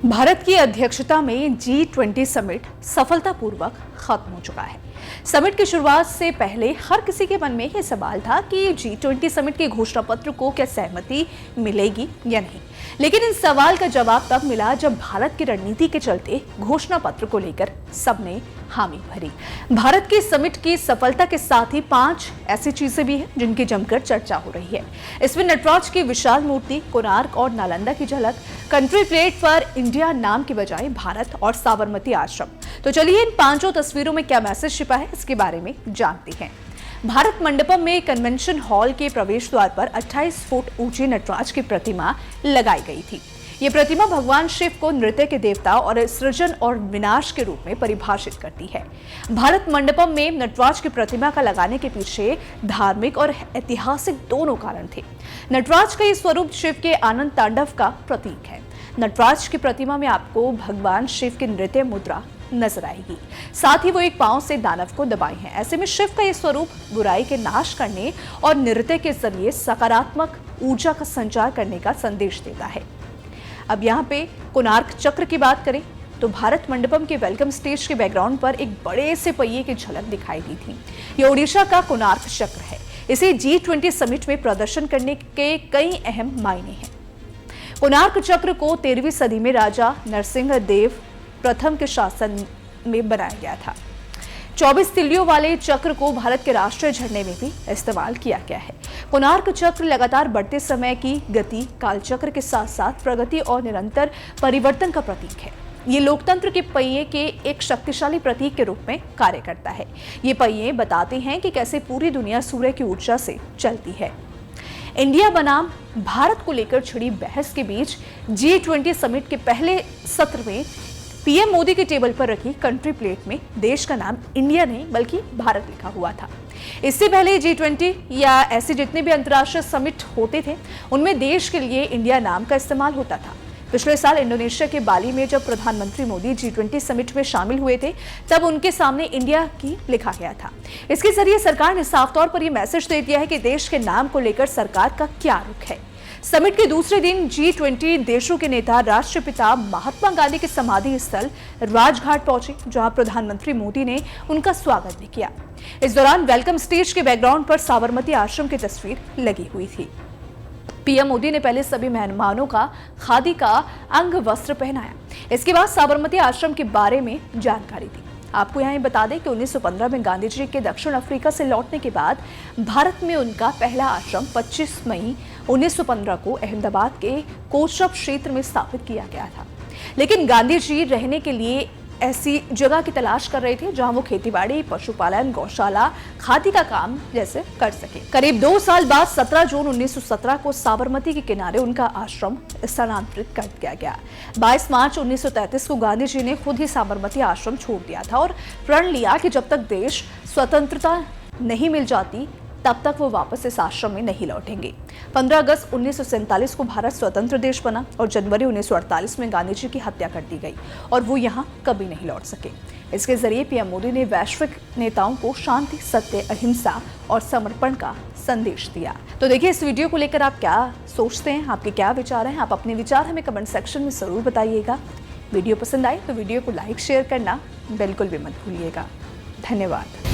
भारत की अध्यक्षता में G20 समिट सफलतापूर्वक खत्म हो चुका है। समिट की शुरुआत से पहले हर किसी के मन में यह सवाल था कि G20 समिट के घोषणा पत्र को क्या सहमति मिलेगी या नहीं, लेकिन इन सवाल का जवाब तब मिला जब भारत की रणनीति के चलते घोषणा पत्र को लेकर सबने हामी भरी। भारत की समिट की सफलता के साथ ही 5 ऐसी चीजें भी हैं जिनकी जमकर चर्चा हो रही है। इसमें नटराज की विशाल मूर्ति, कोणार्क और नालंदा की झलक, कंट्री प्लेट पर इंडिया नाम के बजाय भारत और साबरमती आश्रम। तो चलिए इन 5 तस्वीरों में क्या मैसेज छिपा है इसके बारे में जानते हैं। भारत मंडपम में कन्वेंशन हॉल के प्रवेश द्वार पर 28 फुट ऊंची नटराज की प्रतिमा लगाई गई थी। ये प्रतिमा भगवान शिव को नृत्य के देवता और सृजन और विनाश के रूप में परिभाषित करती है। भारत मंडपम में नटराज की प्रतिमा का लगाने के पीछे धार्मिक और ऐतिहासिक दोनों कारण थे। नटराज का ये स्वरूप शिव के आनंद तांडव का प्रतीक है। नटराज की प्रतिमा में आपको भगवान शिव की नृत्य मुद्रा नजर आएगी, साथ ही वो एक पांव से दानव को दबाए हैं। ऐसे में शिव का ये स्वरूप बुराई के नाश करने और नृत्य के जरिए सकारात्मक ऊर्जा का संचार करने का संदेश देता है। अब यहाँ पे कोणार्क चक्र की बात करें तो भारत मंडपम के वेलकम स्टेज के बैकग्राउंड पर एक बड़े से पहिए की झलक दिखाई दी थी। ये ओडिशा का कोणार्क चक्र है। इसे G20 समिट में प्रदर्शन करने के कई अहम मायने हैं। कोणार्क चक्र को 13वीं सदी में राजा नरसिंह देव प्रथम के शासन में बनाया गया था। 24 तिल्लियों वाले चक्र को भारत के राष्ट्रीय झंडे में भी इस्तेमाल किया गया है। कोणार्क चक्र लगातार बढ़ते समय की गति, कालचक्र के साथ साथ प्रगति और निरंतर परिवर्तन का प्रतीक है। ये लोकतंत्र के पहिए के एक शक्तिशाली प्रतीक के रूप में कार्य करता है। ये पहिए बताते हैं कि कैसे पूरी दुनिया सूर्य की ऊर्जा से चलती है। इंडिया बनाम भारत को लेकर छिड़ी बहस के बीच G20 समिट के पहले सत्र में पीएम मोदी के टेबल पर रखी कंट्री प्लेट में देश का नाम इंडिया नहीं बल्कि भारत लिखा हुआ था। इससे पहले G20 या ऐसे जितने भी अंतर्राष्ट्रीय समिट होते थे उनमें देश के लिए इंडिया नाम का इस्तेमाल होता था। पिछले साल इंडोनेशिया के बाली में जब प्रधानमंत्री मोदी G20 समिट में शामिल हुए थे तब उनके सामने इंडिया की लिखा गया था। इसके जरिए सरकार ने साफ तौर पर यह मैसेज दे दिया है कि देश के नाम को लेकर सरकार का क्या रुख है। समिट के दूसरे दिन G20 देशों के नेता राष्ट्रपिता महात्मा गांधी के समाधि स्थल राजघाट पहुंचे, जहां प्रधानमंत्री मोदी ने उनका स्वागत भी किया। इस दौरान वेलकम स्टेज के बैकग्राउंड पर साबरमती आश्रम की तस्वीर लगी हुई थी। पीएम मोदी ने पहले सभी मेहमानों का खादी का अंग वस्त्र पहनाया। इसके बाद साबरमती आश्रम के बारे में जानकारी दी। आपको यहाँ बता दें कि 1915 में गांधी जी के दक्षिण अफ्रीका से लौटने के बाद भारत में उनका पहला आश्रम 25 मई 1915 को अहमदाबाद के कोचरब क्षेत्र में स्थापित किया गया था। लेकिन गांधी जी रहने के लिए ऐसी जगह की तलाश कर रहे थे जहां वो खेतीबाड़ी, पशुपालन, गौशाला, खादी का काम जैसे कर सके। करीब 2 साल बाद 17 जून 1917 को साबरमती के किनारे उनका आश्रम स्थानांतरित कर दिया गया। 22 मार्च 1933 को गांधी जी ने खुद ही साबरमती आश्रम छोड़ दिया था और प्रण लिया कि जब तक देश स्वतंत्रता नहीं मिल जाती तब तक वो वापस इस आश्रम में नहीं लौटेंगे। 15 अगस्त 1947 को भारत स्वतंत्र देश बना और जनवरी 1948 में गांधी जी की हत्या कर दी गई और वो यहाँ कभी नहीं लौट सके। इसके जरिए पीएम मोदी ने वैश्विक नेताओं को शांति, सत्य, अहिंसा और समर्पण का संदेश दिया। तो देखिए इस वीडियो को लेकर आप क्या सोचते हैं, आपके क्या विचार हैं? आप अपने विचार हमें कमेंट सेक्शन में जरूर बताइएगा। वीडियो पसंद आए तो वीडियो को लाइक शेयर करना बिल्कुल भी मत भूलिएगा। धन्यवाद।